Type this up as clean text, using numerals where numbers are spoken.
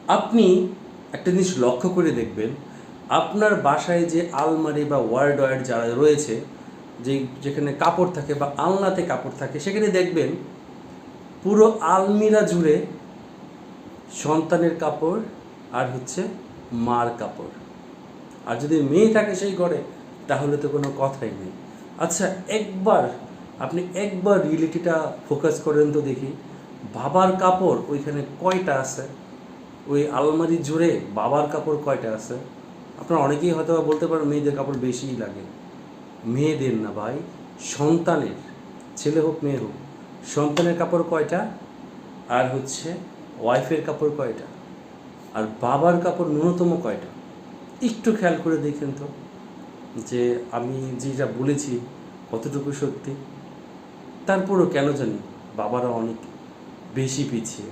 আপনি একটা জিনিস লক্ষ্য করে দেখবেন, আপনার বাসায় যে আলমারি বা ওয়ারড্রয়ার যারা রয়েছে, যেখানে কাপড় থাকে বা আলনাতে কাপড় থাকে, সেখানে দেখবেন পুরো আলমিরা জুড়ে সন্তানের কাপড় আর হচ্ছে মার কাপড়। আর যদি মেয়ে থাকে সেই ঘরে, তাহলে তো কোনো কথাই নেই। আচ্ছা, আপনি একবার রিয়েলিটিটা ফোকাস করেন তো দেখি, বাবার কাপড় ওইখানে কয়টা আছে? ওই আলমারি জুড়ে বাবার কাপড় কয়টা আছে? আপনারা অনেকেই হয়তো বলতে পারেন মেয়েদের কাপড় বেশিই লাগে। মেয়েদের না ভাই, সন্তানের, ছেলে হোক মেয়ে হোক, সন্তানের কাপড় কয়টা, আর হচ্ছে ওয়াইফের কাপড় কয়টা, আর বাবার কাপড় ন্যূনতম কয়টা? একটু খেয়াল করে দেখেন তো যে আমি যেটা বলেছি কতটুকু সত্যি। তারপরও কেন জানি বাবারা অনেক বেশি পিছিয়ে।